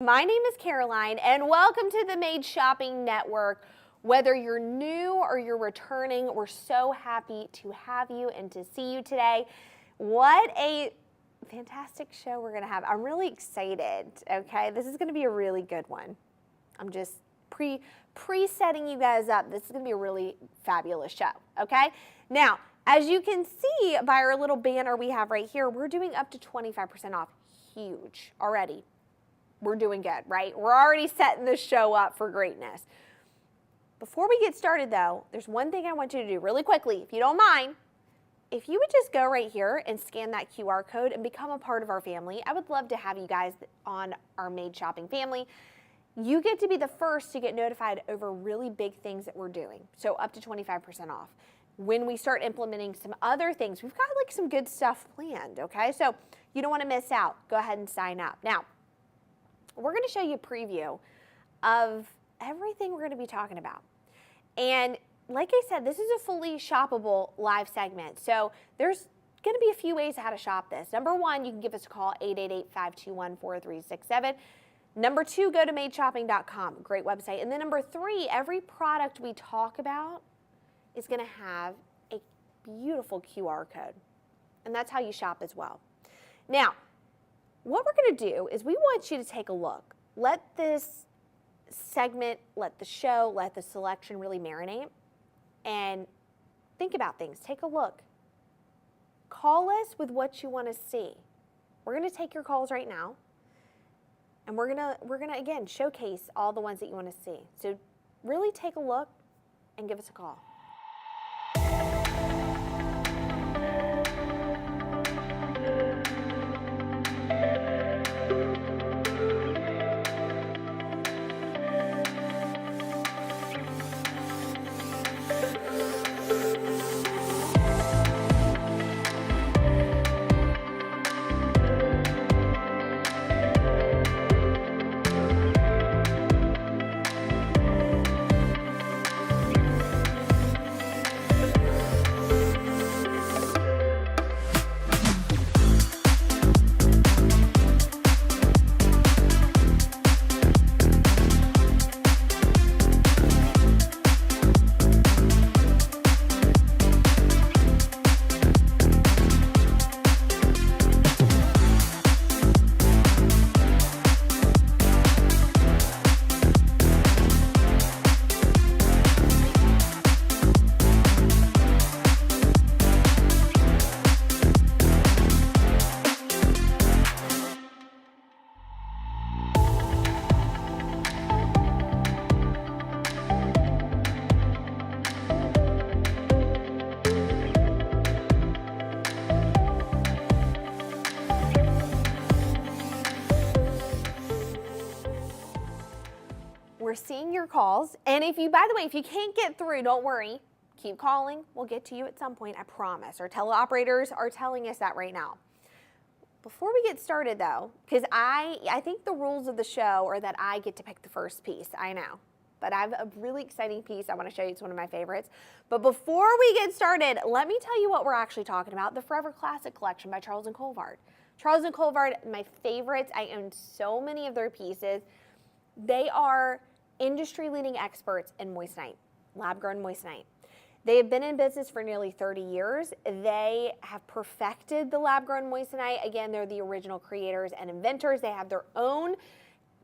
My name is Caroline, and welcome to the Made Shopping Network. Whether you're new or you're returning, we're so happy to have you and to see you today. What a fantastic show we're going to have. I'm really excited, okay? This is going to be a really good one. I'm just pre-setting you guys up. This is going to be a really fabulous show, okay? Now, as you can see by our little banner we have right here, we're doing up to 25% off. Huge already. We're doing good, right? We're already setting this show up for greatness. Before we get started though, there's one thing I want you to do really quickly, if you don't mind. If you would just go right here and scan that QR code and become a part of our family, I would love to have you guys on our Made Shopping family. You get to be the first to get notified over really big things that we're doing. So up to 25% off. When we start implementing some other things, we've got like some good stuff planned, okay? So you don't want to miss out. Go ahead and sign up. Now, we're going to show you a preview of everything we're going to be talking about. And like I said, this is a fully shoppable live segment. So there's going to be a few ways how to shop this. Number one, you can give us a call, 888-521-4367. Number two, go to madeshopping.com, great website. And then number three, every product we talk about is going to have a beautiful QR code. And that's how you shop as well. Now, what we're going to do is we want you to take a look. Let this segment, let the show, let the selection really marinate and think about things. Take a look. Call us with what you want to see. We're going to take your calls right now, and we're going to again showcase all the ones that you want to see. So really take a look and give us a call. We're seeing your calls, and if you, by the way, if you can't get through, don't worry. Keep calling. We'll get to you at some point, I promise. Our teleoperators are telling us that right now. Before we get started, though, because I think the rules of the show are that I get to pick the first piece. I know, but I have a really exciting piece I want to show you. It's one of my favorites. But before we get started, let me tell you what we're actually talking about, the Forever Classic Collection by Charles Colvard. Charles Colvard, my favorites. I own so many of their pieces. They are industry-leading experts in moissanite, lab-grown moissanite. They have been in business for nearly 30 years. They have perfected the lab-grown moissanite. Again, they're the original creators and inventors. They have their own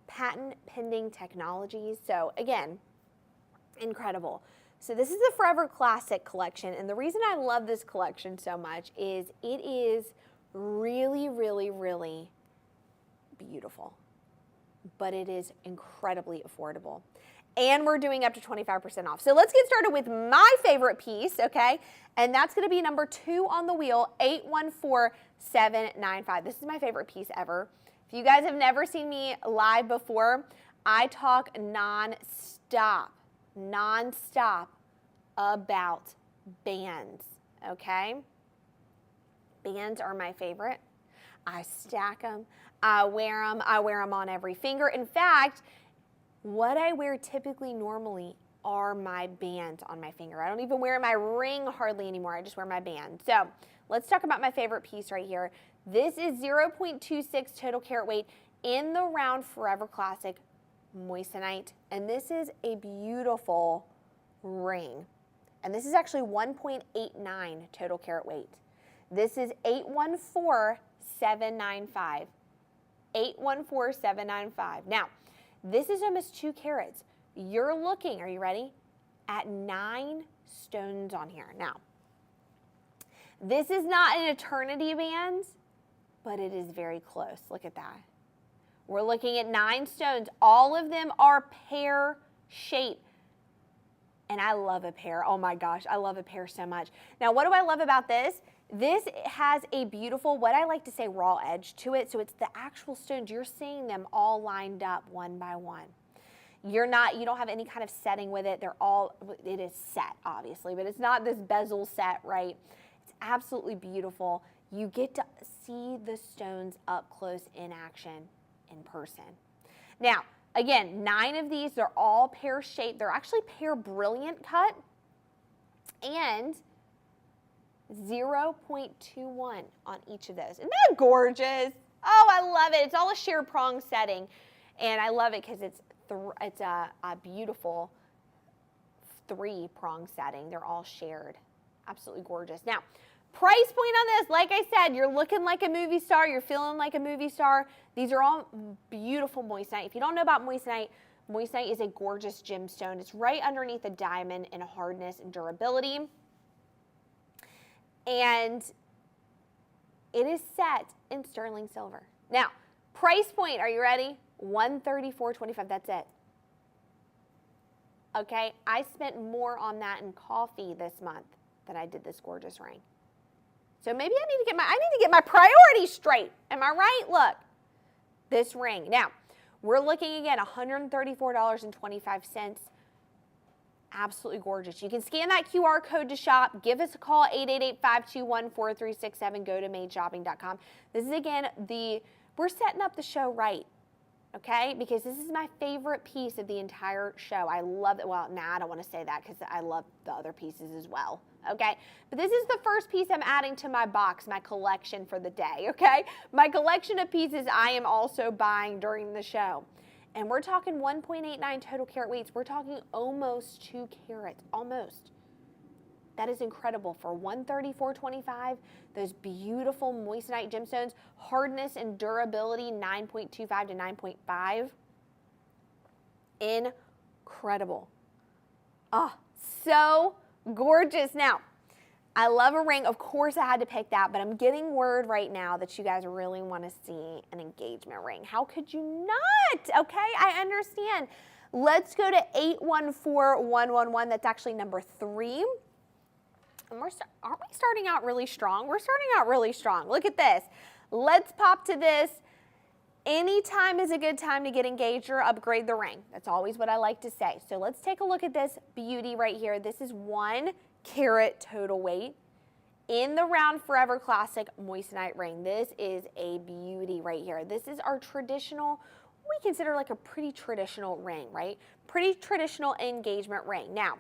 patent-pending technologies. So again, incredible. So this is the Forever Classic Collection, and the reason I love this collection so much is it is really, really, really beautiful. But it is incredibly affordable. And we're doing up to 25% off. So let's get started with my favorite piece, okay? And that's gonna be number 2 on the wheel, 814795. This is my favorite piece ever. If you guys have never seen me live before, I talk non-stop about bands, okay? Bands are my favorite. I stack them. I wear them on every finger. In fact, what I wear typically normally are my bands on my finger. I don't even wear my ring hardly anymore. I just wear my band. So let's talk about my favorite piece right here. This is 0.26 total carat weight, in the round Forever Classic moissanite. And this is a beautiful ring. And this is actually 1.89 total carat weight. This is 814,795. 814,795. Now, this is almost 2 carats. You're looking, are you ready, at 9 stones on here. Now, this is not an eternity band, but it is very close. Look at that. We're looking at 9 stones. All of them are pear shaped. And I love a pear. Oh my gosh, I love a pear so much. Now, what do I love about this? This has a beautiful, what I like to say, raw edge to it. So it's the actual stones. You're seeing them all lined up one by one. You don't have any kind of setting with it. It is set, obviously, but it's not this bezel set, right? It's absolutely beautiful. You get to see the stones up close in action in person. Now, again, 9 of these, they're all pear shaped. They're actually pear brilliant cut and 0.21 on each of those. Isn't that gorgeous? Oh, I love it. It's all a sheer prong setting. And I love it because it's a beautiful 3-prong setting. They're all shared. Absolutely gorgeous. Now, price point on this, like I said, you're looking like a movie star. You're feeling like a movie star. These are all beautiful moissanite. If you don't know about moissanite, moissanite is a gorgeous gemstone. It's right underneath a diamond in hardness and durability. And it is set in sterling silver. Now, price point, are you ready? $134.25, that's it. Okay, I spent more on that in coffee this month than I did this gorgeous ring. So maybe I need to get my priorities straight. Am I right? Look, this ring. Now, we're looking again, $134.25. Absolutely gorgeous. You can scan that QR code to shop. Give us a call, 888-521-4367. Go to madeshopping.com. This is, again, we're setting up the show right, okay? Because this is my favorite piece of the entire show. I love it. Well, I don't want to say that because I love the other pieces as well, okay? But this is the first piece I'm adding to my box, my collection for the day, okay? My collection of pieces I am also buying during the show. And we're talking 1.89 total carat weights. We're talking almost 2 carats, almost. That is incredible for $134.25. Those beautiful moissanite gemstones, hardness and durability, 9.25 to 9.5. Incredible. Oh, so gorgeous. Now, I love a ring. Of course, I had to pick that, but I'm getting word right now that you guys really want to see an engagement ring. How could you not? Okay, I understand. Let's go to 814111. That's actually number 3. And aren't we starting out really strong? We're starting out really strong. Look at this. Let's pop to this. Anytime is a good time to get engaged or upgrade the ring. That's always what I like to say. So let's take a look at this beauty right here. This is 1 carat total weight in the round Forever Classic moissanite ring. This is a beauty right here. This is our traditional, we consider like a pretty traditional ring, right? Pretty traditional engagement ring. Now,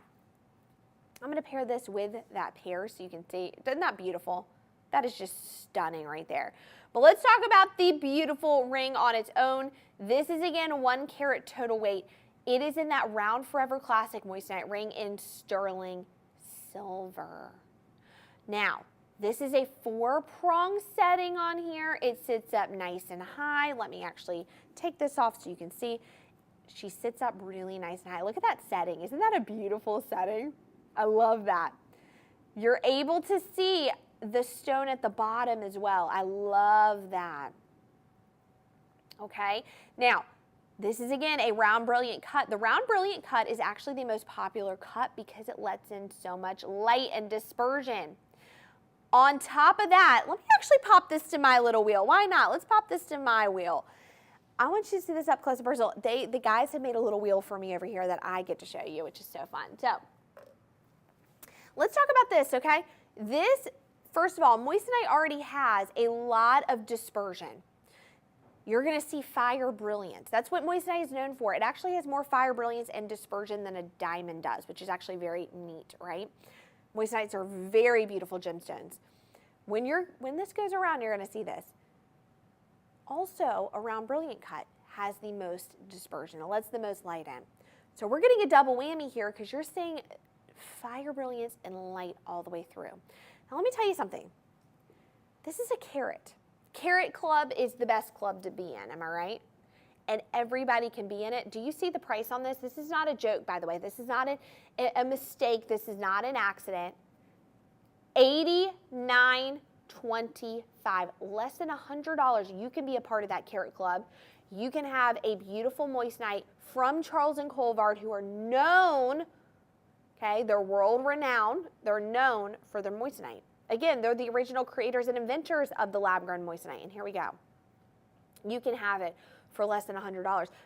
I'm going to pair this with that pair so you can see. Isn't that beautiful? That is just stunning right there. But let's talk about the beautiful ring on its own. This is, again, 1 carat total weight. It is in that round Forever Classic moissanite ring in sterling silver. Now, this is a 4-prong setting on here. It sits up nice and high. Let me actually take this off so you can see. She sits up really nice and high. Look at that setting. Isn't that a beautiful setting? I love that. You're able to see the stone at the bottom as well. I love that. Okay, now this is, again, a round brilliant cut. The round brilliant cut is actually the most popular cut because it lets in so much light and dispersion. On top of that, let me actually pop this to my little wheel. Why not? Let's pop this to my wheel. I want you to see this up close and personal. The guys have made a little wheel for me over here that I get to show you, which is so fun. So let's talk about this, okay? This, first of all, moissanite already has a lot of dispersion. You're going to see fire brilliance. That's what moissanite is known for. It actually has more fire brilliance and dispersion than a diamond does, which is actually very neat, right? Moissanites are very beautiful gemstones. When this goes around, you're going to see this. Also, a round brilliant cut has the most dispersion. It lets the most light in. So we're getting a double whammy here because you're seeing fire brilliance and light all the way through. Now let me tell you something. This is a carat. Carat club is the best club to be in, am I right? And everybody can be in it. Do you see the price on this? This is not a joke, by the way. This is not a mistake. This is not an accident. $89.25, less than $100. You can be a part of that carat club. You can have a beautiful moissanite from Charles and Colvard, who are known, okay, they're world renowned. They're known for their moissanite. Again, they're the original creators and inventors of the lab-grown moissanite. And here we go. You can have it for less than $100.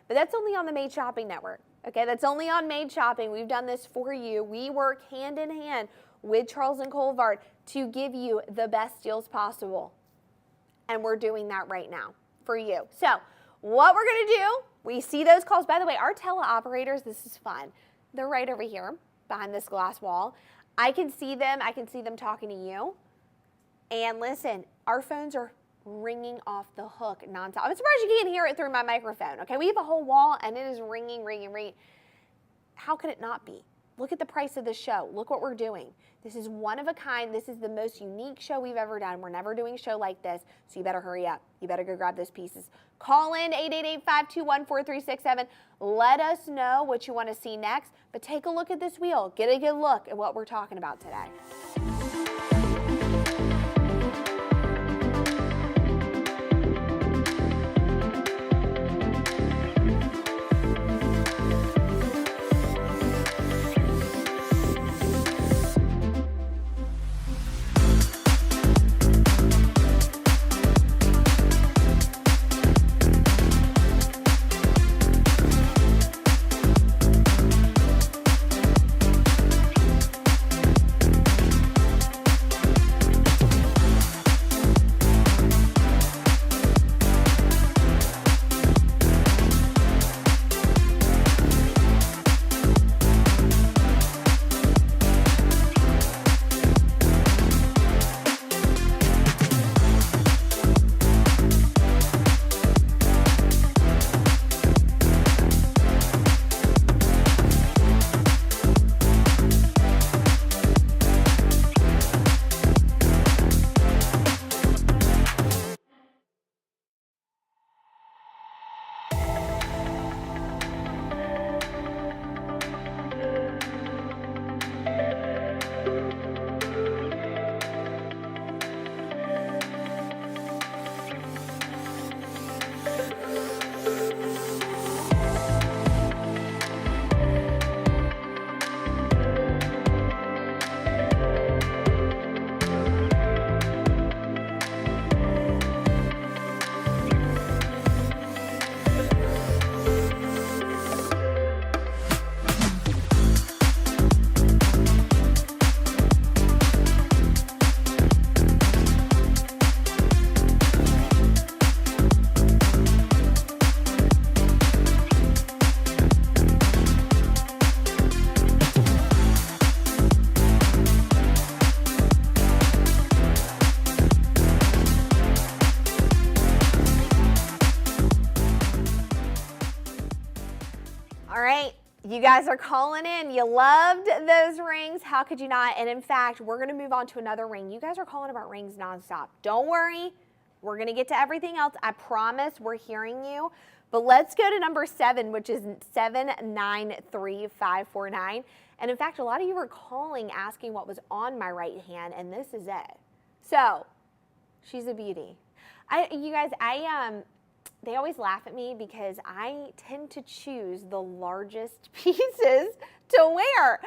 But that's only on the Made Shopping Network. Okay, that's only on Made Shopping. We've done this for you. We work hand in hand with Charles and Colvard to give you the best deals possible. And we're doing that right now for you. So what we're going to do, we see those calls. By the way, our teleoperators, this is fun. They're right over here behind this glass wall. I can see them. I can see them talking to you. And listen, our phones are ringing off the hook nonstop. I'm surprised you can't hear it through my microphone. Okay, we have a whole wall and it is ringing, ringing, ringing. How could it not be? Look at the price of the show. Look what we're doing. This is one of a kind. This is the most unique show we've ever done. We're never doing a show like this, so you better hurry up. You better go grab those pieces. Call in 888-521-4367. Let us know what you want to see next, but take a look at this wheel. Get a good look at what we're talking about today. You guys are calling in. You loved those rings. How could you not? And in fact, we're going to move on to another ring. You guys are calling about rings nonstop. Don't worry. We're going to get to everything else. I promise we're hearing you. But let's go to number 7, which is 793549. And in fact, a lot of you were calling asking what was on my right hand, and this is it. So, she's a beauty. You guys, they always laugh at me because I tend to choose the largest pieces to wear.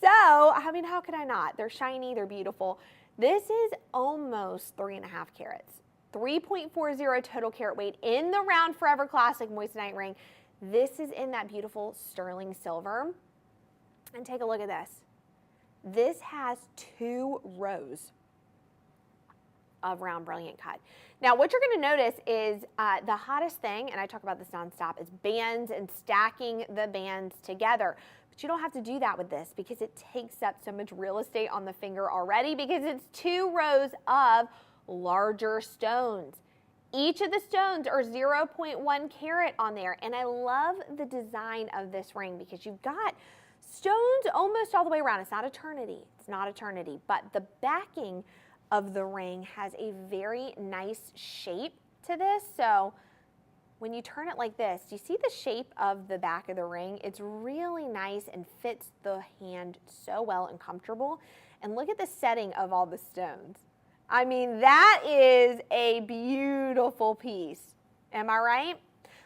So, I mean, how could I not? They're shiny, they're beautiful. This is almost 3.5 carats. 3.40 total carat weight in the Round Forever Classic Moissanite ring. This is in that beautiful sterling silver. And take a look at this. This has 2 rows of round brilliant cut. Now, what you're going to notice is the hottest thing, and I talk about this nonstop, is bands and stacking the bands together. But you don't have to do that with this because it takes up so much real estate on the finger already because it's 2 rows of larger stones. Each of the stones are 0.1 carat on there, and I love the design of this ring because you've got stones almost all the way around. It's not eternity. It's not eternity, but the backing of the ring has a very nice shape to this. So when you turn it like this, do you see the shape of the back of the ring? It's really nice and fits the hand so well and comfortable. And look at the setting of all the stones. I mean, that is a beautiful piece. Am I right?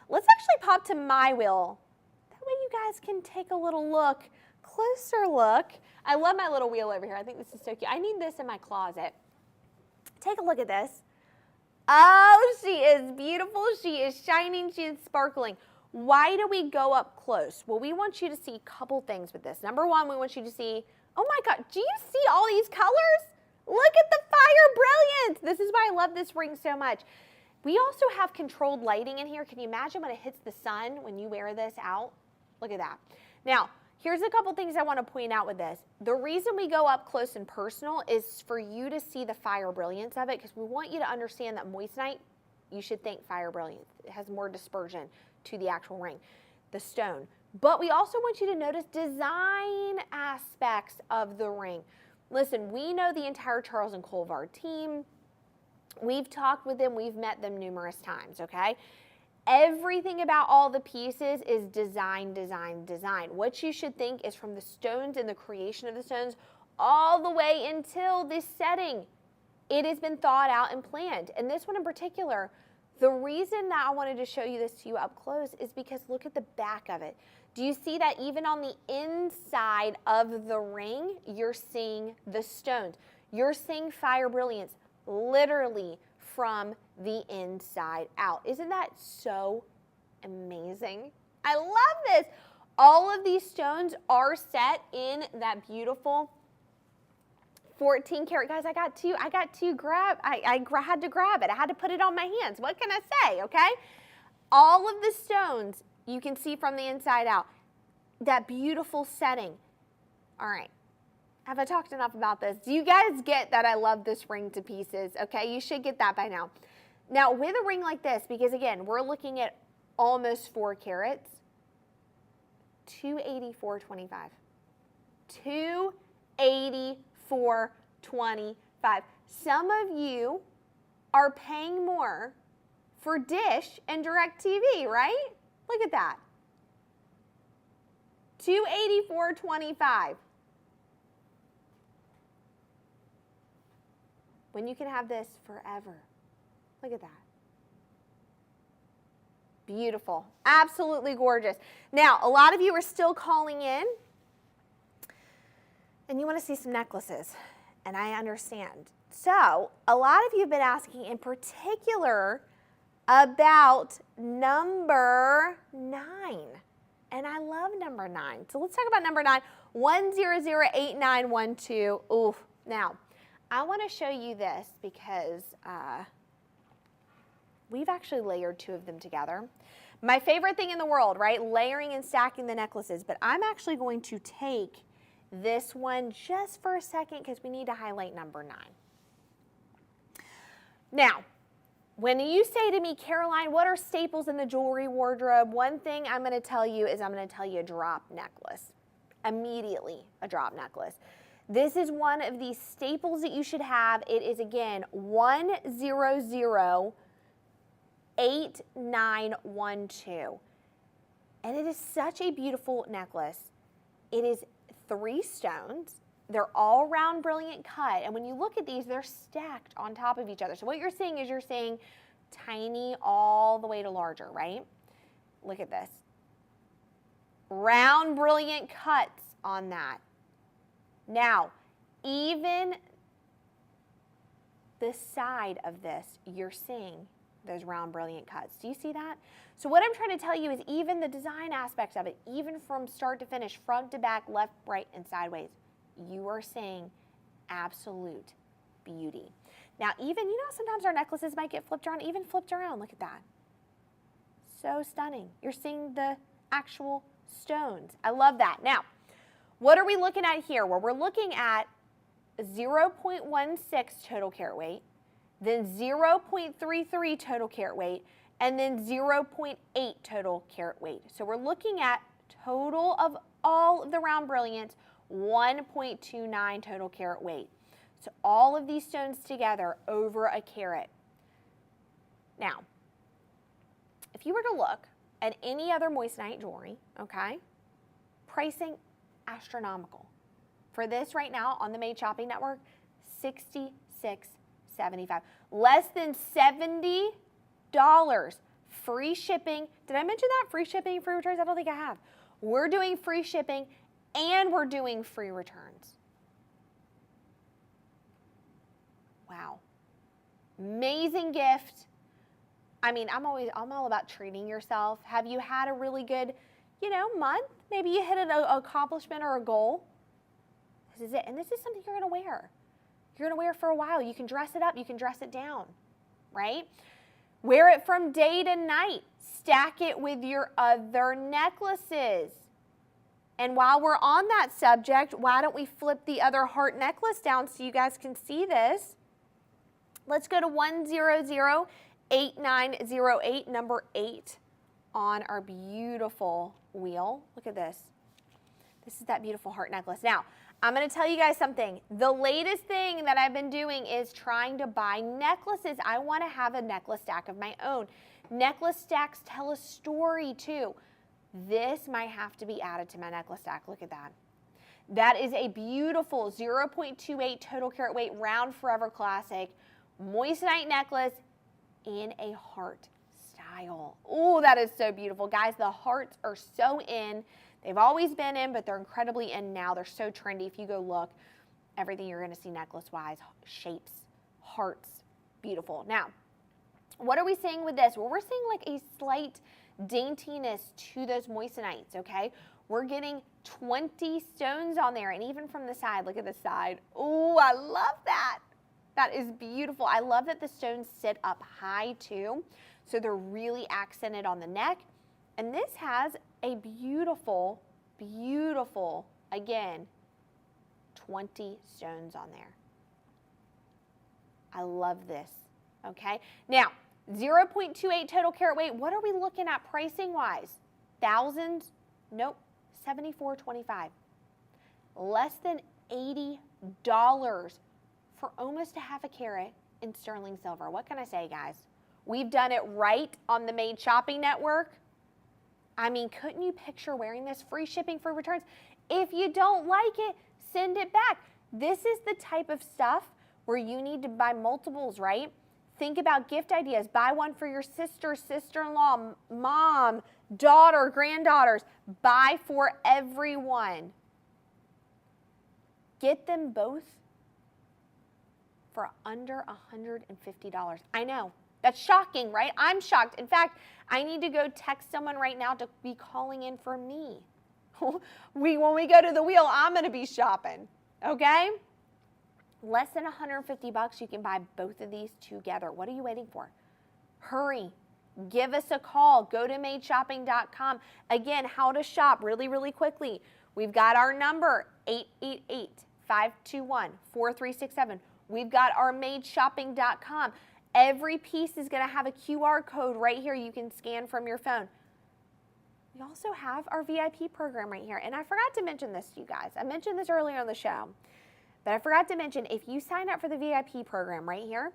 Let's actually pop to my wheel. That way you guys can take a little look, closer look. I love my little wheel over here. I think this is so cute. I need this in my closet. Take a look at this. Oh, she is beautiful. She is shining. She is sparkling. Why do we go up close? Well, we want you to see a couple things with this. Number one, we want you to see, oh my God, do you see all these colors? Look at the fire brilliance. This is why I love this ring so much. We also have controlled lighting in here. Can you imagine when it hits the sun when you wear this out? Look at that. Now, here's a couple things I want to point out with this. The reason we go up close and personal is for you to see the fire brilliance of it, because we want you to understand that moissanite, you should think fire brilliance. It has more dispersion to the actual ring, the stone. But we also want you to notice design aspects of the ring. Listen, we know the entire Charles and Colvard team. We've talked with them. We've met them numerous times, okay? Everything about all the pieces is design, design, design. What you should think is from the stones and the creation of the stones all the way until this setting. It has been thought out and planned. And this one in particular, the reason that I wanted to show you this to you up close is because look at the back of it. Do you see that even on the inside of the ring, you're seeing the stones? You're seeing fire brilliance literally from the inside out. Isn't that so amazing? I love this. All of these stones are set in that beautiful 14 karat. Guys, I got to grab, I had to grab it. I had to put it on my hands. What can I say, okay? All of the stones you can see from the inside out. That beautiful setting. All right. Have I talked enough about this? Do you guys get that I love this ring to pieces? Okay, you should get that by now. Now, with a ring like this, because again, we're looking at almost 4 carats, $284.25. $284.25. Some of you are paying more for Dish and DirecTV, right? Look at that. $284.25. When you can have this forever. Look at that. Beautiful. Absolutely gorgeous. Now, a lot of you are still calling in and you want to see some necklaces, and I understand. So, a lot of you have been asking in particular about number 9. And I love number 9. So let's talk about number 9, 1008912. Ooh, now, I want to show you this because we've actually layered 2 of them together. My favorite thing in the world, right? Layering and stacking the necklaces. But I'm actually going to take this one just for a second because we need to highlight number 9. Now, when you say to me, Caroline, what are staples in the jewelry wardrobe? One thing I'm going to tell you is I'm going to tell you a drop necklace. Immediately, a drop necklace. This is one of these staples that you should have. It is, again, 1008912. And it is such a beautiful necklace. It is 3 stones. They're all round brilliant cut. And when you look at these, they're stacked on top of each other. So what you're seeing is you're seeing tiny all the way to larger, right? Look at this. Round brilliant cuts on that. Now, even the side of this, you're seeing those round brilliant cuts. Do you see that? So what I'm trying to tell you is even the design aspects of it, even from start to finish, front to back, left, right, and sideways, you are seeing absolute beauty. Now, even, you know, sometimes our necklaces might get flipped around, even flipped around. Look at that. So stunning. You're seeing the actual stones. I love that. Now, what are we looking at here? Well, we're looking at 0.16 total carat weight, then 0.33 total carat weight, and then 0.8 total carat weight. So we're looking at total of all of the round brilliants, 1.29 total carat weight. So all of these stones together over a carat. Now, if you were to look at any other moissanite jewelry, okay, pricing astronomical. For this right now on the Made Shopping Network, $66.75. Less than $70. Free shipping. Did I mention that? Free shipping, free returns? I don't think I have. We're doing free shipping and we're doing free returns. Wow. Amazing gift. I mean, I'm all about treating yourself. Have you had a really good, month? Maybe you hit an accomplishment or a goal. This is it. And this is something you're going to wear. You're going to wear for a while. You can dress it up. You can dress it down, right? Wear it from day to night. Stack it with your other necklaces. And while we're on that subject, why don't we flip the other heart necklace down so you guys can see this? Let's go to 1008908, number 8 on our beautiful wheel. Look at this. This is that beautiful heart necklace. Now, I'm going to tell you guys something. The latest thing that I've been doing is trying to buy necklaces. I want to have a necklace stack of my own. Necklace stacks tell a story too. This might have to be added to my necklace stack. Look at that. That is a beautiful 0.28 total carat weight round forever classic moissanite necklace in a heart style. Oh, that is so beautiful. Guys, the hearts are so in. They've always been in, but they're incredibly in now. They're so trendy. If you go look, everything you're going to see necklace-wise, shapes, hearts, beautiful. Now, what are we seeing with this? Well, we're seeing like a slight daintiness to those moissanites, okay? We're getting 20 stones on there, and even from the side, look at the side. Oh, I love that. That is beautiful. I love that the stones sit up high too, so they're really accented on the neck. And this has a beautiful, beautiful, again, 20 stones on there. I love this, okay? Now, 0.28 total carat weight, what are we looking at pricing-wise? Thousands? Nope, $74.25. Less than $80 for almost a half a carat in sterling silver. What can I say, guys? We've done it right on the Made Shopping Network. I mean, couldn't you picture wearing this? Free shipping, free returns. If you don't like it, send it back. This is the type of stuff where you need to buy multiples, right? Think about gift ideas. Buy one for your sister, sister-in-law, mom, daughter, granddaughters. Buy for everyone. Get them both for under $150. I know. That's shocking, right? I'm shocked. In fact, I need to go text someone right now to be calling in for me. When we go to the wheel, I'm going to be shopping, okay? Less than $150, you can buy both of these together. What are you waiting for? Hurry. Give us a call. Go to madeshopping.com. Again, how to shop really, really quickly. We've got our number, 888-521-4367. We've got our madeshopping.com. Every piece is going to have a QR code right here you can scan from your phone. We also have our VIP program right here. And I forgot to mention this to you guys. I mentioned this earlier on the show. But I forgot to mention, if you sign up for the VIP program right here,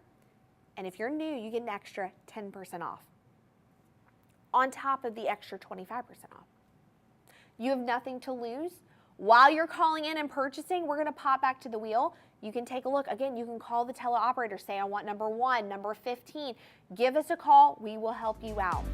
and if you're new, you get an extra 10% off on top of the extra 25% off. You have nothing to lose. While you're calling in and purchasing, we're going to pop back to the wheel. You can take a look. Again, you can call the teleoperator. Say, I want number 1, number 15. Give us a call. We will help you out.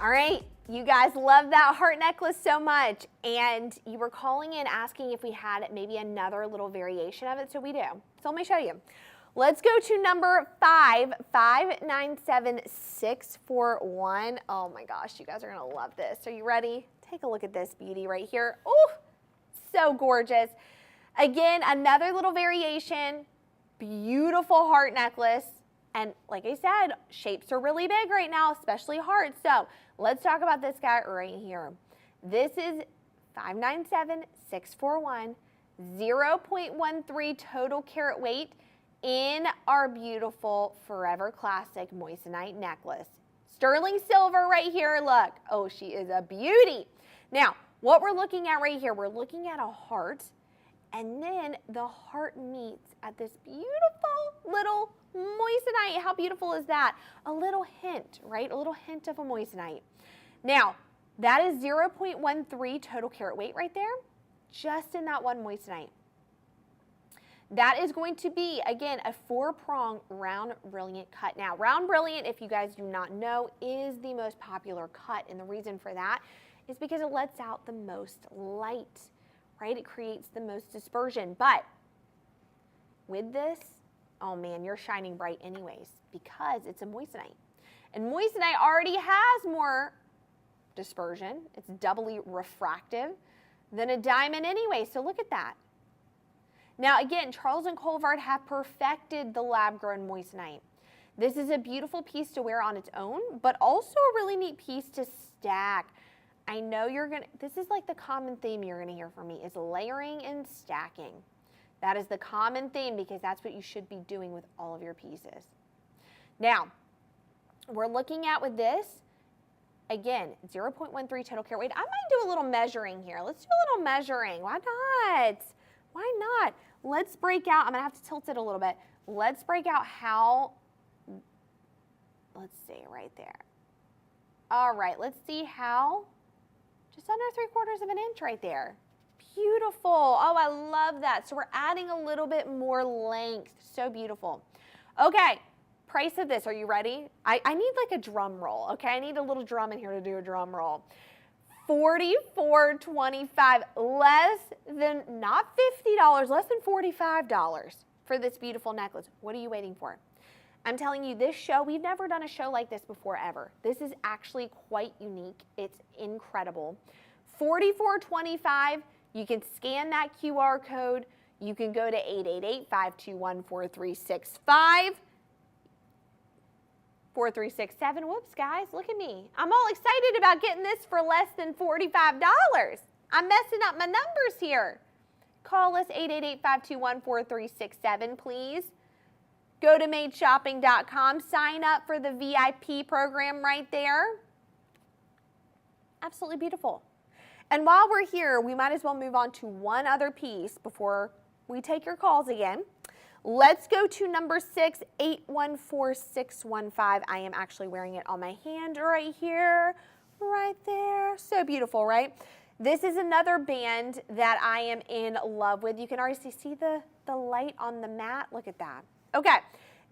All right, you guys love that heart necklace so much, and you were calling in asking if we had maybe another little variation of it, so we do. So let me show you. Let's go to number 5597641. Oh my gosh, you guys are gonna love this. Are you ready? Take a look at this beauty right here. Oh, so gorgeous. Again, another little variation, beautiful heart necklace. And like I said, shapes are really big right now, especially hearts. So let's talk about this guy right here. This is 597-641, 0.13 total carat weight in our beautiful Forever Classic moissanite necklace. Sterling silver right here, look. Oh, she is a beauty. Now, what we're looking at right here, we're looking at a heart, and then the heart meets at this beautiful little moissanite. How beautiful is that? A little hint, right? A little hint of a moissanite. Now, that is 0.13 total carat weight right there, just in that one moissanite. That is going to be, again, a 4-prong round brilliant cut. Now, round brilliant, if you guys do not know, is the most popular cut, and the reason for that is because it lets out the most light, right? It creates the most dispersion. But with this, oh man, you're shining bright anyways because it's a moissanite. And moissanite already has more dispersion. It's doubly refractive than a diamond anyway, so look at that. Now again, Charles and Colvard have perfected the lab-grown moissanite. This is a beautiful piece to wear on its own, but also a really neat piece to stack. I know this is like the common theme you're gonna hear from me, is layering and stacking. That is the common theme because that's what you should be doing with all of your pieces. Now, we're looking at with this, again, 0.13 total carat weight. I might do a little measuring here. Let's do a little measuring. Why not? Why not? Let's break out. I'm going to have to tilt it a little bit. Let's break out how, let's see, right there. All right, let's see how, just under 3/4 of an inch right there. Beautiful. Oh, I love that. So we're adding a little bit more length. So beautiful. Okay, price of this. Are you ready? I need like a drum roll, okay? I need a little drum in here to do a drum roll. $44.25, less than, not $50, less than $45 for this beautiful necklace. What are you waiting for? I'm telling you, this show, we've never done a show like this before ever. This is actually quite unique. It's incredible. $44.25. You can scan that QR code. You can go to 888-521-4365. 4367. Whoops, guys, look at me. I'm all excited about getting this for less than $45. I'm messing up my numbers here. Call us 888-521-4367, please. Go to madeshopping.com. Sign up for the VIP program right there. Absolutely beautiful. And while we're here, we might as well move on to one other piece before we take your calls again. Let's go to number 6, 814615. I am actually wearing it on my hand right here, right there. So beautiful, right? This is another band that I am in love with. You can already see the light on the mat. Look at that. Okay,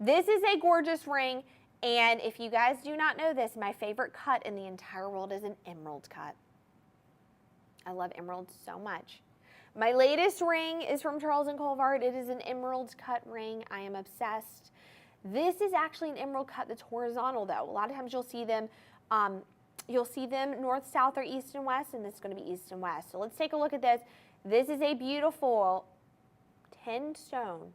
this is a gorgeous ring. And if you guys do not know this, my favorite cut in the entire world is an emerald cut. I love emeralds so much. My latest ring is from Charles & Colvard. It is an emerald cut ring. I am obsessed. This is actually an emerald cut that's horizontal though. A lot of times you'll see them north, south, or east and west, and this is going to be east and west. So let's take a look at this. This is a beautiful 10-stone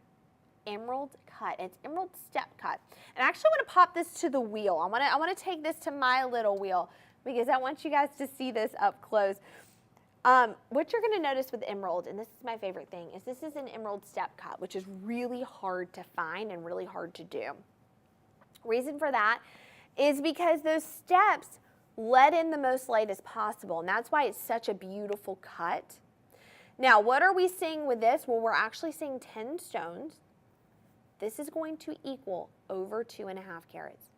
emerald cut. It's emerald step cut. And I actually want to pop this to the wheel. I want to take this to my little wheel because I want you guys to see this up close. What you're going to notice with emerald, and this is my favorite thing, is this is an emerald step cut, which is really hard to find and really hard to do. Reason for that is because those steps let in the most light as possible, and that's why it's such a beautiful cut. Now, what are we seeing with this? Well, we're actually seeing 10 stones. This is going to equal over 2.5 carats.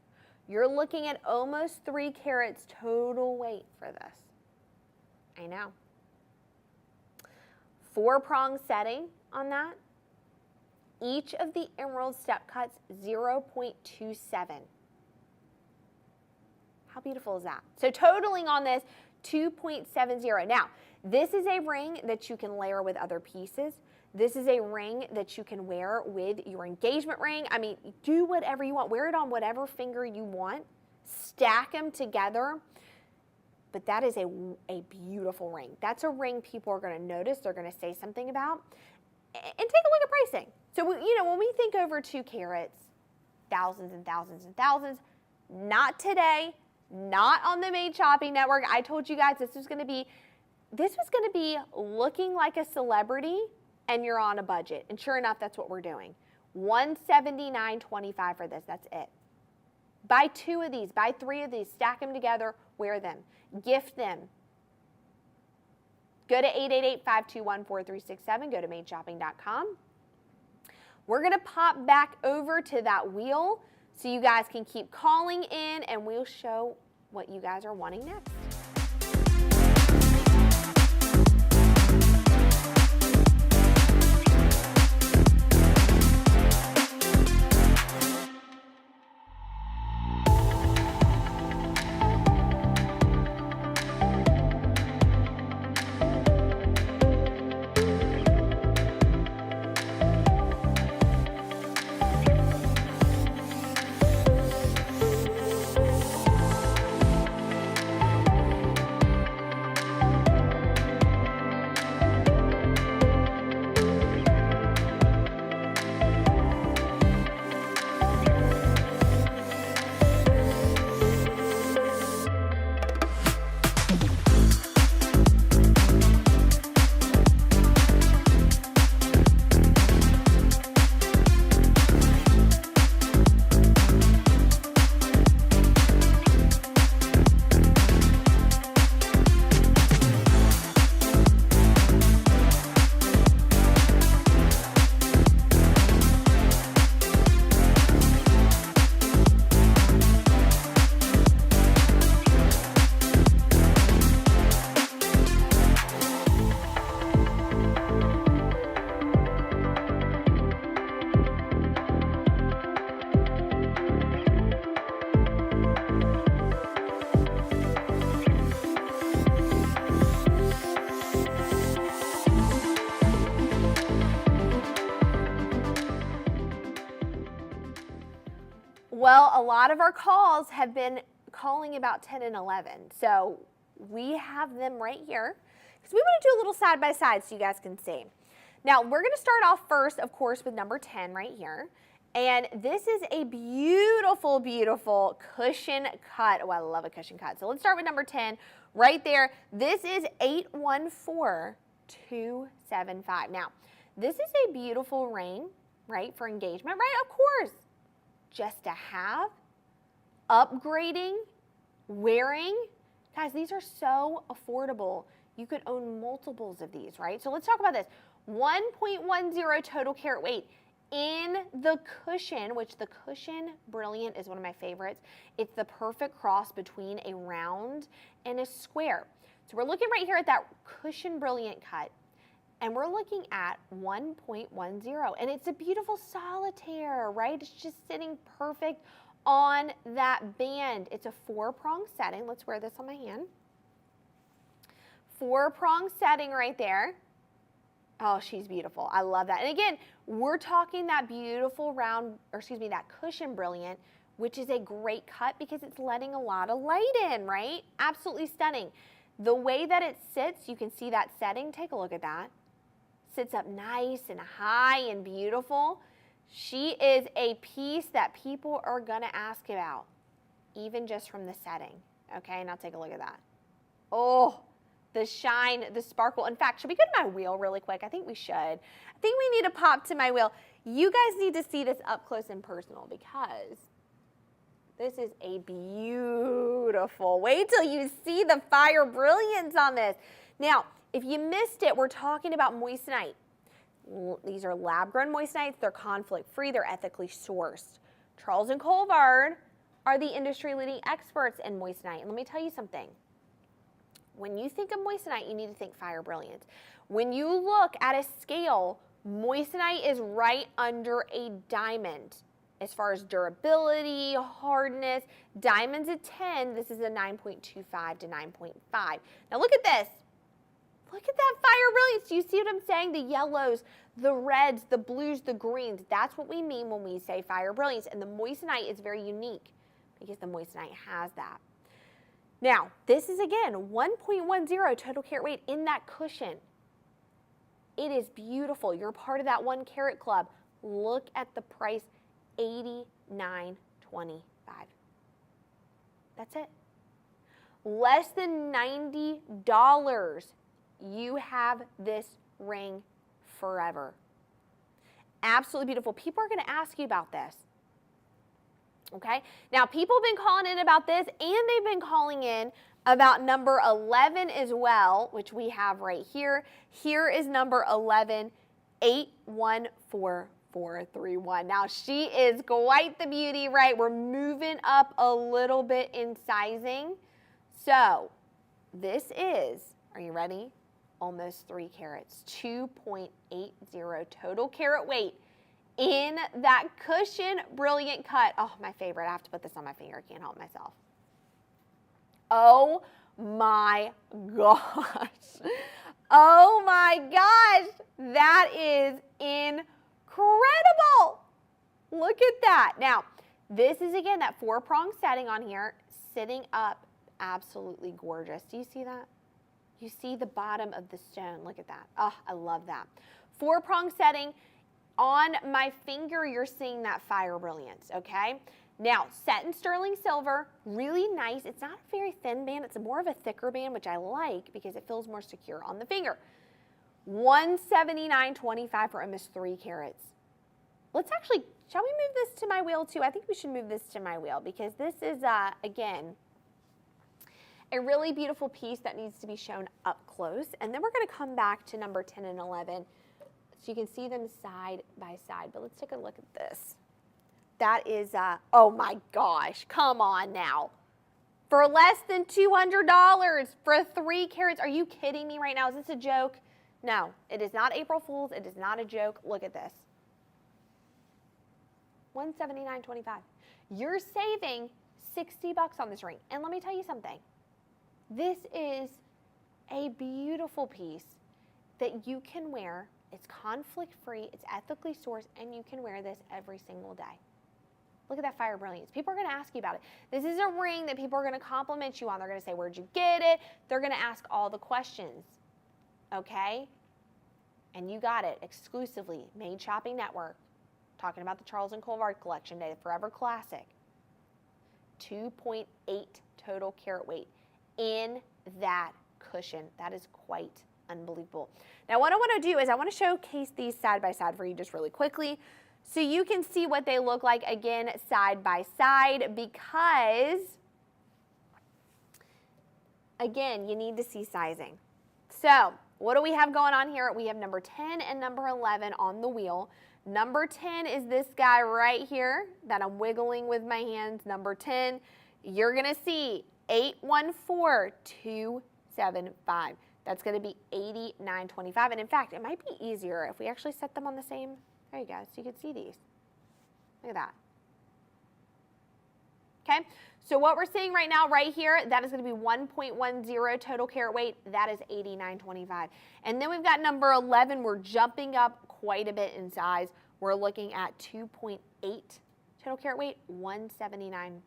You're looking at almost 3 carats total weight for this. I know. 4-prong setting on that. Each of the emerald step cuts 0.27. How beautiful is that? So totaling on this, 2.70. Now, this is a ring that you can layer with other pieces. This is a ring that you can wear with your engagement ring. I mean, do whatever you want. Wear it on whatever finger you want. Stack them together. But that is a beautiful ring. That's a ring people are going to notice. They're going to say something about. And take a look at pricing. So, when we think over 2 carats, thousands and thousands and thousands, not today, not on the Made Shopping Network. I told you guys this was going to be looking like a celebrity, and you're on a budget. And sure enough, that's what we're doing. $179.25 for this. That's it. Buy 2 of these. Buy 3 of these. Stack them together. Wear them. Gift them. Go to 888-521-4367. Go to madeshopping.com. We're going to pop back over to that wheel so you guys can keep calling in, and we'll show what you guys are wanting next. Well, a lot of our calls have been calling about 10 and 11. So we have them right here because we want to do a little side by side so you guys can see. Now we're going to start off first, of course, with number 10 right here. And this is a beautiful, beautiful cushion cut. Oh, I love a cushion cut. So let's start with number 10 right there. This is 814275. Now, this is a beautiful ring, right, for engagement, right? Of course. Just to have, upgrading, wearing. Guys, these are so affordable. You could own multiples of these, right? So let's talk about this. 1.10 total carat weight in the cushion, which the cushion brilliant is one of my favorites. It's the perfect cross between a round and a square. So we're looking right here at that cushion brilliant cut. And we're looking at 1.10, and it's a beautiful solitaire, right? It's just sitting perfect on that band. It's a 4-prong setting. Let's wear this on my hand. 4-prong setting right there. Oh, she's beautiful. I love that. And again, we're talking that beautiful that cushion brilliant, which is a great cut because it's letting a lot of light in, right? Absolutely stunning. The way that it sits, you can see that setting. Take a look at that. Sits up nice and high and beautiful. She is a piece that people are going to ask about, even just from the setting. Okay, now take a look at that. Oh, the shine, the sparkle. In fact, should we go to my wheel really quick? I think we should. I think we need to pop to my wheel. You guys need to see this up close and personal because this is a beautiful. Wait till you see the fire brilliance on this. Now, if you missed it, we're talking about moissanite. These are lab-grown moissanites. They're conflict-free. They're ethically sourced. Charles and Colvard are the industry-leading experts in moissanite. And let me tell you something. When you think of moissanite, you need to think fire brilliance. When you look at a scale, moissanite is right under a diamond. as far as durability, hardness. Diamonds at 10, this is a 9.25 to 9.5. Now look at this. Look at that fire brilliance. Do you see what I'm saying? The yellows, the reds, the blues, the greens. That's what we mean when we say fire brilliance. And the moissanite is very unique because the moissanite has that. Now, this is again 1.10 total carat weight in that cushion. It is beautiful. You're part of that 1 carat club. Look at the price, $89.25. That's it. Less than $90. You have this ring forever. Absolutely beautiful. People are going to ask you about this. Okay? Now, people have been calling in about this, and they've been calling in about number 11 as well, which we have right here. Here is number 11, 814431. Now, she is quite the beauty, right? We're moving up a little bit in sizing. So, this is, are you ready? Almost 3 carats, 2.80 total carat weight in that cushion brilliant cut. Oh, my favorite. I have to put this on my finger. I can't help myself. Oh my gosh. Oh my gosh. That is incredible. Look at that. Now, this is again that 4-prong setting on here, sitting up absolutely gorgeous. Do you see that? You see the bottom of the stone. Look at that. Oh, I love that. 4-prong setting. On my finger, you're seeing that fire brilliance, okay? Now, set in sterling silver, really nice. It's not a very thin band. It's more of a thicker band, which I like because it feels more secure on the finger. $179.25 for almost 3 carats. Let's actually, shall we move this to my wheel too? I think we should move this to my wheel because this is, again, a really beautiful piece that needs to be shown up close. And then we're going to come back to number 10 and 11 so you can see them side by side. But let's take a look at this. That is, oh my gosh, come on now. For less than $200 for 3 carats. Are you kidding me right now? Is this a joke? No, it is not April Fool's. It is not a joke. Look at this. $179.25. You're saving $60 on this ring. And let me tell you something. This is a beautiful piece that you can wear. It's conflict-free, it's ethically sourced, and you can wear this every single day. Look at that fire brilliance. People are going to ask you about it. This is a ring that people are going to compliment you on. They're going to say, where'd you get it? They're going to ask all the questions, okay? And you got it exclusively. Made Shopping Network. Talking about the Charles Colvard collection, the Forever Classic. 2.8 total carat weight in that cushion. That is quite unbelievable. Now what I want to do is I want to showcase these side by side for you just really quickly so you can see what they look like again side by side, because again you need to see sizing. So what do we have going on here? We have number 10 and number 11 on the wheel. Number 10 is this guy right here that I'm wiggling with my hands. Number 10, you're going to see 814275. That's going to be $89.25. And in fact, it might be easier if we actually set them on the same. There you go. So you can see these. Look at that. Okay. So what we're seeing right now, right here, that is going to be 1.10 total carat weight. That is $89.25. And then we've got number 11. We're jumping up quite a bit in size. We're looking at 2.8 total carat weight, $179.25.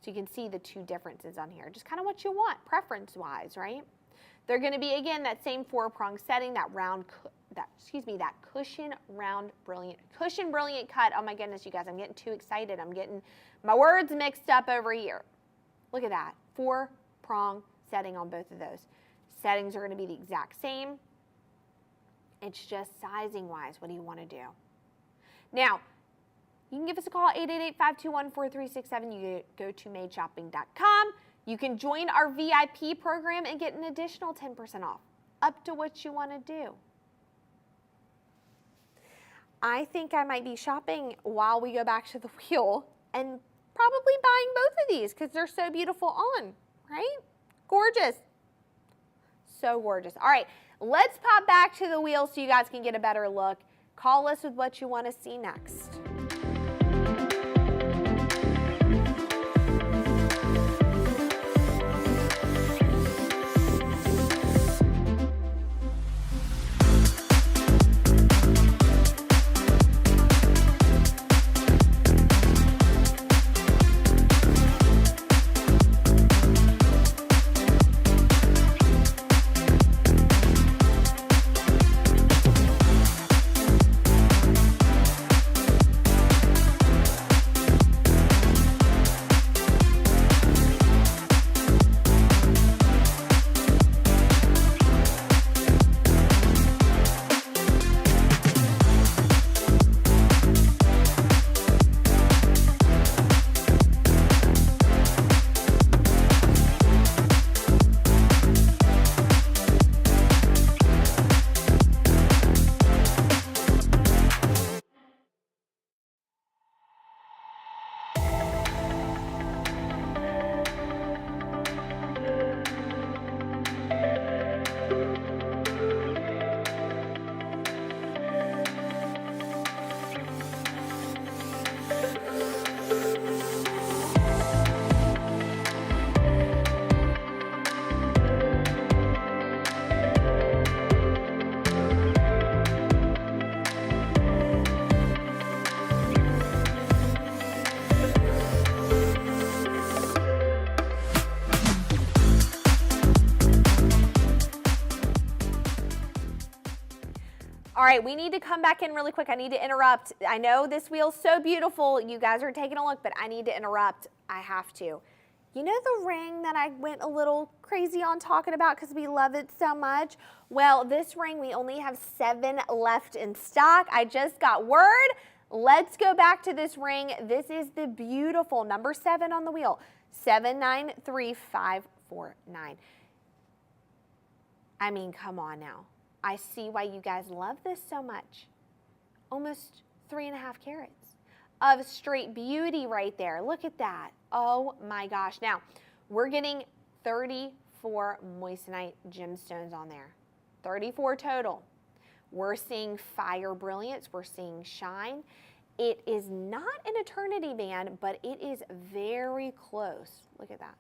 So you can see the two differences on here. Just kind of what you want, preference-wise, right? They're going to be, again, that same 4-prong setting, that round, that cushion brilliant cut. Oh my goodness, you guys, I'm getting too excited. I'm getting my words mixed up over here. Look at that, 4-prong setting on both of those. Settings are going to be the exact same. It's just sizing-wise, what do you want to do? Now, you can give us a call, 888-521-4367. You go to madeshopping.com. You can join our VIP program and get an additional 10% off, up to what you want to do. I think I might be shopping while we go back to the wheel and probably buying both of these because they're so beautiful on, right? Gorgeous. So gorgeous. All right, let's pop back to the wheel so you guys can get a better look. Call us with what you want to see next. All right, we need to come back in really quick. I need to interrupt. I know this wheel's so beautiful. You guys are taking a look, but I need to interrupt. I have to. You know the ring that I went a little crazy on talking about because we love it so much? Well, this ring, we only have 7 left in stock. I just got word. Let's go back to this ring. This is the beautiful number 7 on the wheel, 793549. I mean, come on now. I see why you guys love this so much. Almost 3.5 carats of straight beauty right there. Look at that. Oh my gosh. Now, we're getting 34 moissanite gemstones on there. 34 total. We're seeing fire brilliance. We're seeing shine. It is not an eternity band, but it is very close. Look at that.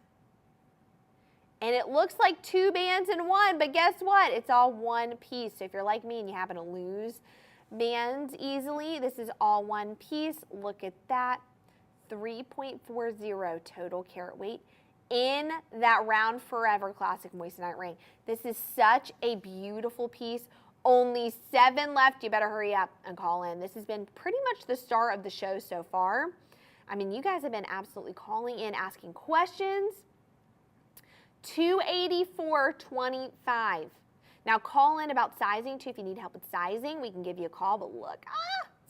And it looks like 2 bands in one, but guess what? It's all one piece. So if you're like me and you happen to lose bands easily, this is all one piece. Look at that. 3.40 total carat weight in that Round Forever Classic Moissanite ring. This is such a beautiful piece. Only 7 left. You better hurry up and call in. This has been pretty much the star of the show so far. I mean, you guys have been absolutely calling in, asking questions. $284.25. Now call in about sizing too if you need help with sizing. We can give you a call, but look,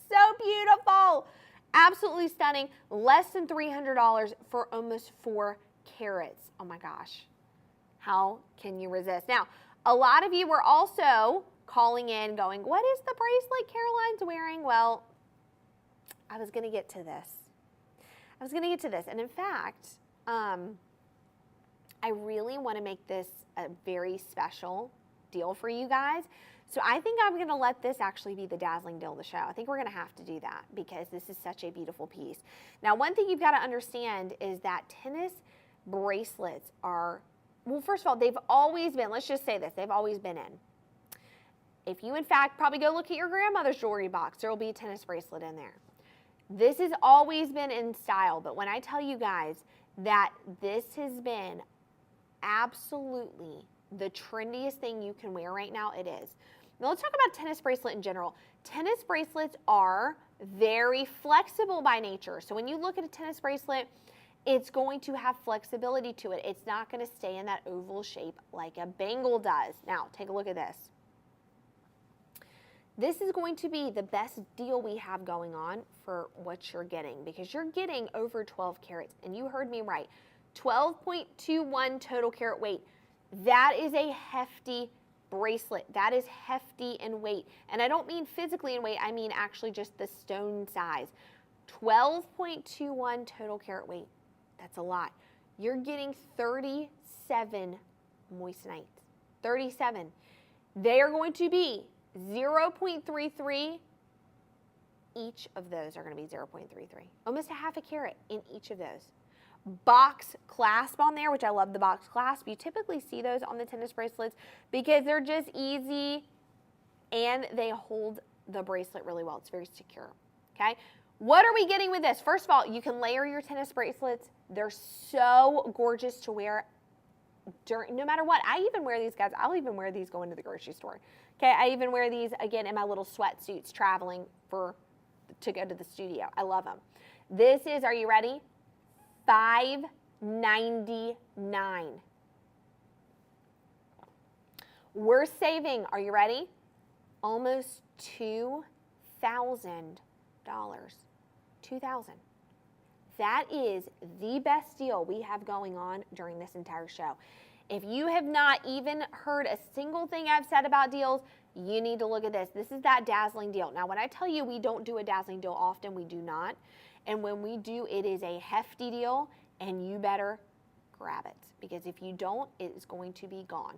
so beautiful. Absolutely stunning. Less than $300 for almost 4 carats. Oh my gosh. How can you resist? Now, a lot of you were also calling in going, what is the bracelet Caroline's wearing? Well, I was going to get to this. And in fact, I really want to make this a very special deal for you guys. So I think I'm going to let this actually be the dazzling deal of the show. I think we're going to have to do that because this is such a beautiful piece. Now, one thing you've got to understand is that tennis bracelets are, well, first of all, they've always been, let's just say this, they've always been in. If you, in fact, probably go look at your grandmother's jewelry box, there will be a tennis bracelet in there. This has always been in style, but when I tell you guys that this has been absolutely the trendiest thing you can wear right now, it is. Now let's talk about tennis bracelet in general. Tennis bracelets are very flexible by nature. So when you look at a tennis bracelet, it's going to have flexibility to it. It's not going to stay in that oval shape like a bangle does. Now take a look at this. This is going to be the best deal we have going on for what you're getting because you're getting over 12 carats, and you heard me right. 12.21 total carat weight. That is a hefty bracelet. That is hefty in weight. And I don't mean physically in weight, I mean actually just the stone size. 12.21 total carat weight. That's a lot. You're getting 37 moissanites. 37. They are going to be 0.33. Each of those are going to be 0.33. Almost a half a carat in each of those. Box clasp on there, which I love the box clasp. You typically see those on the tennis bracelets because they're just easy and they hold the bracelet really well. It's very secure, okay? What are we getting with this? First of all, you can layer your tennis bracelets. They're so gorgeous to wear during, no matter what. I even wear these, guys. I'll even wear these going to the grocery store, okay? I even wear these, again, in my little sweatsuits traveling to go to the studio. I love them. This is, are you ready? $599. We're saving, are you ready? Almost $2,000. $2,000. That is the best deal we have going on during this entire show. If you have not even heard a single thing I've said about deals, you need to look at this. This is that dazzling deal. Now, when I tell you we don't do a dazzling deal often, we do not. And when we do, it is a hefty deal, and you better grab it. Because if you don't, it is going to be gone.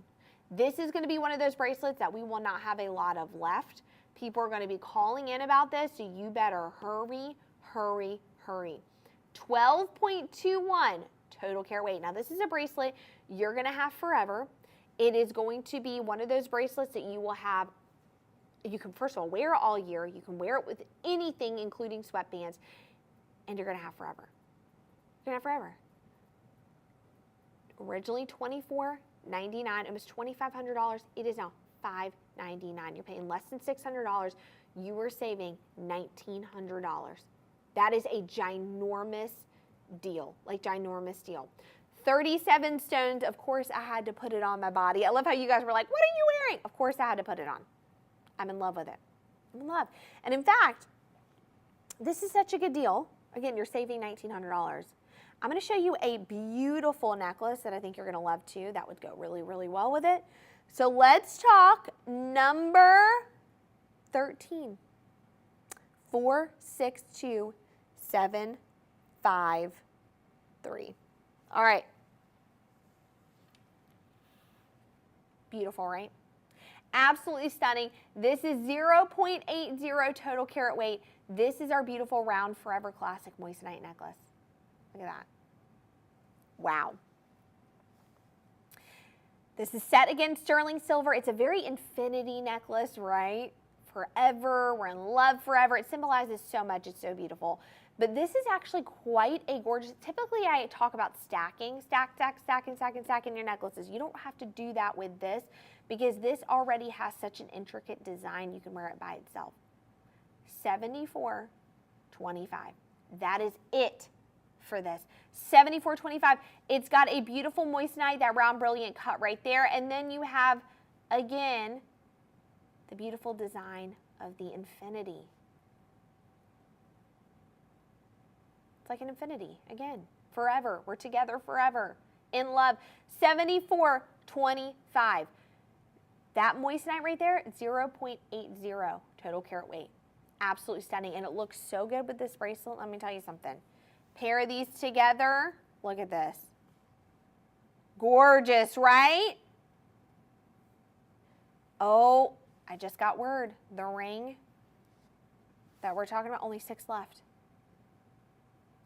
This is going to be one of those bracelets that we will not have a lot of left. People are going to be calling in about this, so you better hurry, hurry, hurry. 12.21 total carat weight. Now, this is a bracelet you're going to have forever. It is going to be one of those bracelets that you will have. You can, first of all, wear it all year. You can wear it with anything, including sweatbands. And you're going to have forever. You're going to have forever. Originally $24.99, almost $2,500. It is now $599. You're paying less than $600. You are saving $1,900. That is a ginormous deal, like ginormous deal. 37 stones, of course I had to put it on my body. I love how you guys were like, what are you wearing? Of course I had to put it on. I'm in love with it. I'm in love. And in fact, this is such a good deal. Again, you're saving $1,900. I'm going to show you a beautiful necklace that I think you're going to love too. That would go really, really well with it. So let's talk number 13. 462753. All right. Beautiful, right? Absolutely stunning. This is 0.80 total carat weight. This is our beautiful round forever classic moissanite necklace. Look at that. Wow. This is set against sterling silver. It's a very infinity necklace, right? Forever, we're in love forever. It symbolizes so much, it's so beautiful. But this is actually quite a gorgeous, typically I talk about stacking, stacking your necklaces. You don't have to do that with this because this already has such an intricate design, you can wear it by itself. $74.25. That is it for this. $74.25. It's got a beautiful moissanite, that round brilliant cut right there. And then you have, again, the beautiful design of the infinity. It's like an infinity, again, forever. We're together forever, in love. $74.25. That moissanite right there, 0.80 total carat weight. Absolutely stunning, and it looks so good with this bracelet. Let me tell you something. Pair these together. Look at this. Gorgeous, right? Oh, I just got word. The ring that we're talking about, only 6 left.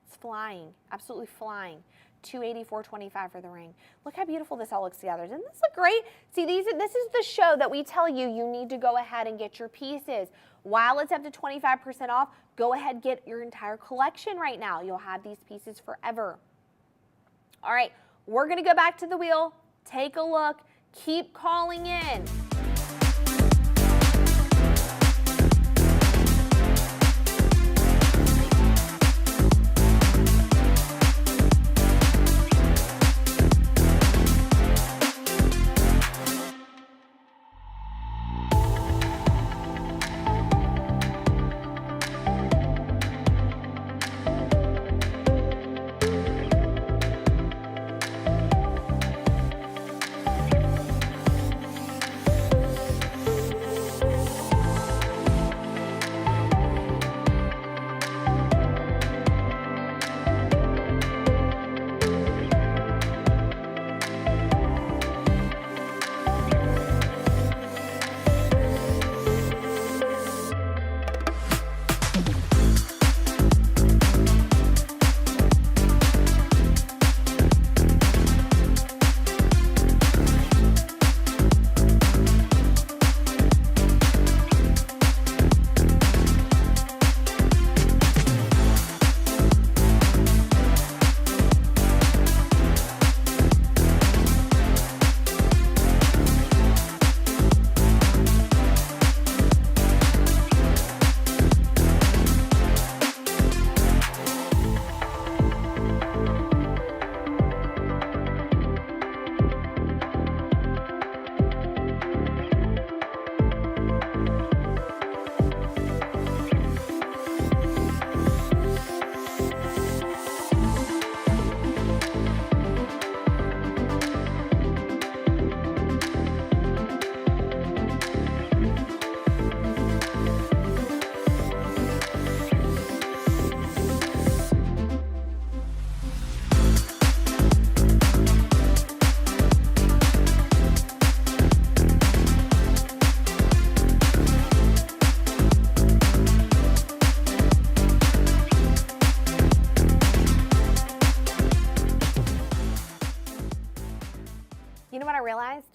It's flying, absolutely flying. $284.25 for the ring. Look how beautiful this all looks together. Doesn't this look great? See, this is the show that we tell you you need to go ahead and get your pieces. While it's up to 25% off, go ahead and get your entire collection right now. You'll have these pieces forever. All right, we're going to go back to the wheel, take a look, keep calling in.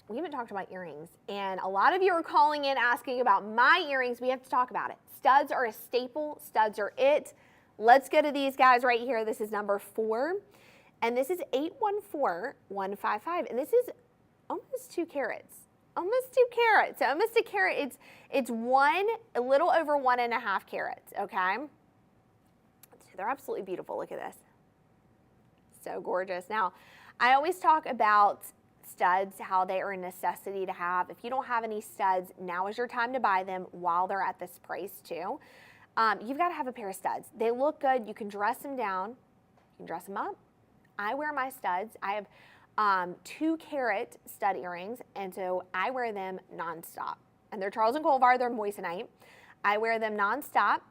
We haven't talked about earrings, and a lot of you are calling in asking about my earrings. We have to talk about it. Studs are a staple. Studs are it. Let's go to these guys right here. This is number 4, and this is 814155, and this is almost 2 carats. almost 2 carats. So almost a carat. It's a little over 1.5 carats, okay? So they're absolutely beautiful. Look at this. So gorgeous. Now, I always talk about studs, how they are a necessity to have. If you don't have any studs, now is your time to buy them while they're at this price too. You've got to have a pair of studs. They look good. You can dress them down. You can dress them up. I wear my studs. I have 2 carat stud earrings, and so I wear them nonstop. And they're Charles & Colvard. They're moissanite. I wear them nonstop.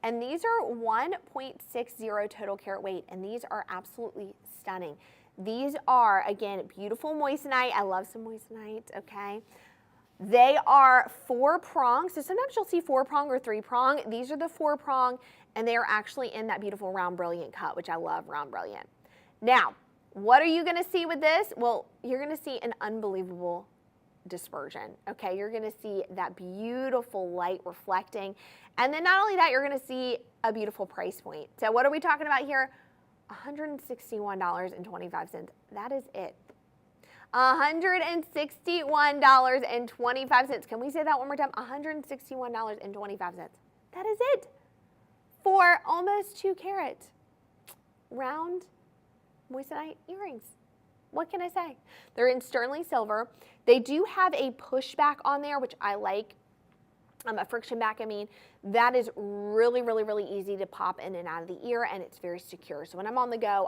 And these are 1.60 total carat weight, and these are absolutely stunning. These are, again, beautiful moissanite. I love some moissanite, okay? They are 4-prong, so sometimes you'll see 4-prong or 3-prong. These are the 4-prong, and they are actually in that beautiful round brilliant cut, which I love, round brilliant. Now, what are you gonna see with this? Well, you're gonna see an unbelievable dispersion, okay? You're gonna see that beautiful light reflecting. And then not only that, you're gonna see a beautiful price point. So what are we talking about here? $161.25. That is it. $161.25. Can we say that one more time? $161.25. That is it for almost 2 carat round moissanite earrings. What can I say? They're in sterling silver. They do have a pushback on there, which I like. A friction back, I mean, that is really, really, really easy to pop in and out of the ear, and it's very secure. So when I'm on the go,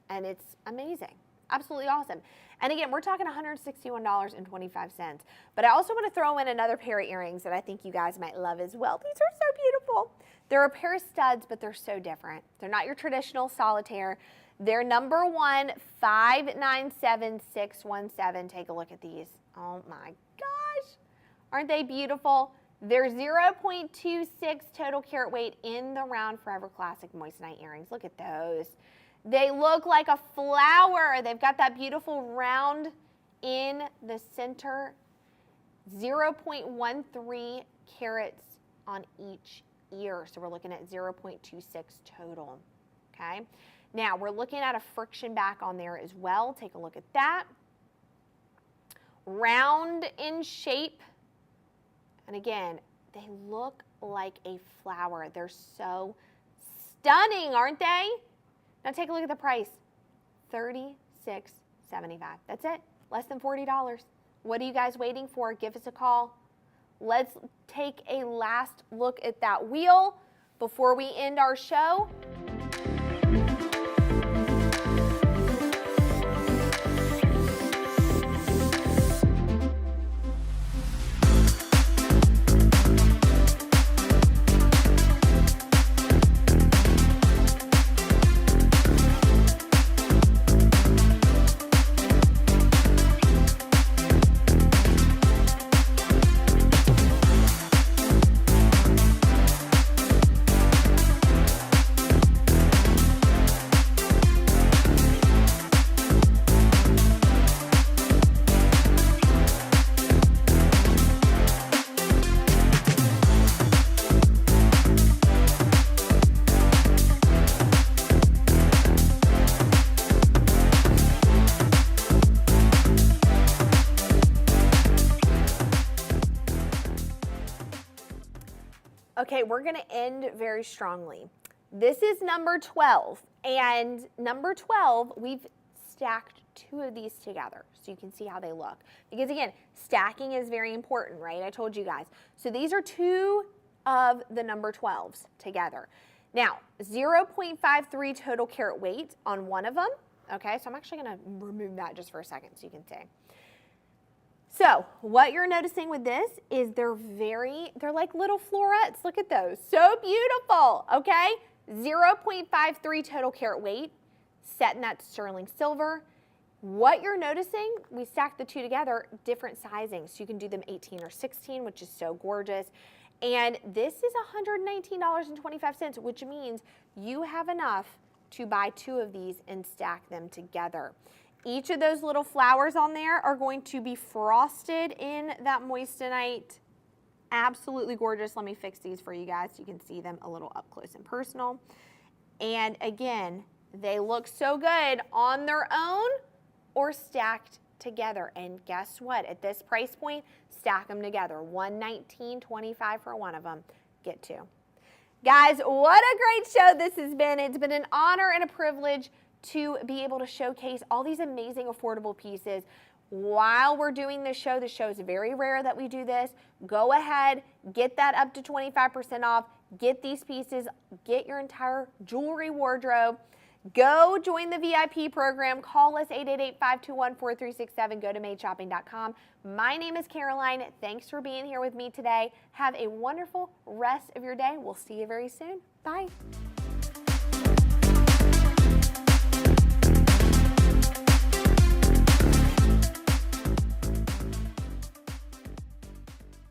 and it's amazing. Absolutely awesome. And again, we're talking $161.25. But I also want to throw in another pair of earrings that I think you guys might love as well. These are so beautiful. They're a pair of studs, but they're so different. They're not your traditional solitaire. They're number 1, 597617. Take a look at these. Oh my gosh. Aren't they beautiful? They're 0.26 total carat weight in the round Forever Classic moissanite earrings. Look at those. They look like a flower. They've got that beautiful round in the center. 0.13 carats on each ear. So we're looking at 0.26 total. Okay. Now we're looking at a friction back on there as well. Take a look at that. Round in shape. And again, they look like a flower. They're so stunning, aren't they? Now take a look at the price. $36.75. That's it. Less than $40. What are you guys waiting for? Give us a call. Let's take a last look at that wheel before we end our show. Okay, we're going to end very strongly. This is number 12, and number 12, we've stacked 2 of these together so you can see how they look. Because again, stacking is very important, right? I told you guys. So these are 2 of the number 12s together. Now, 0.53 total carat weight on one of them. Okay, so I'm actually going to remove that just for a second so you can see. So what you're noticing with this is they're like little florets. Look at those. So beautiful, okay? 0.53 total carat weight, set in that sterling silver. What you're noticing, we stacked the 2 together, different sizing. So you can do them 18 or 16, which is so gorgeous. And this is $119.25, which means you have enough to buy 2 of these and stack them together. Each of those little flowers on there are going to be frosted in that moissanite. Absolutely gorgeous. Let me fix these for you guys so you can see them a little up close and personal. And again, they look so good on their own or stacked together. And guess what? At this price point, stack them together. $119.25 for one of them. Get two. Guys, what a great show this has been. It's been an honor and a privilege to be able to showcase all these amazing affordable pieces. While we're doing this show is very rare that we do this. Go ahead, get that up to 25% off. Get these pieces, get your entire jewelry wardrobe. Go join the VIP program. Call us 888-521-4367. Go to madeshopping.com. My name is Caroline. Thanks for being here with me today. Have a wonderful rest of your day. We'll see you very soon. Bye.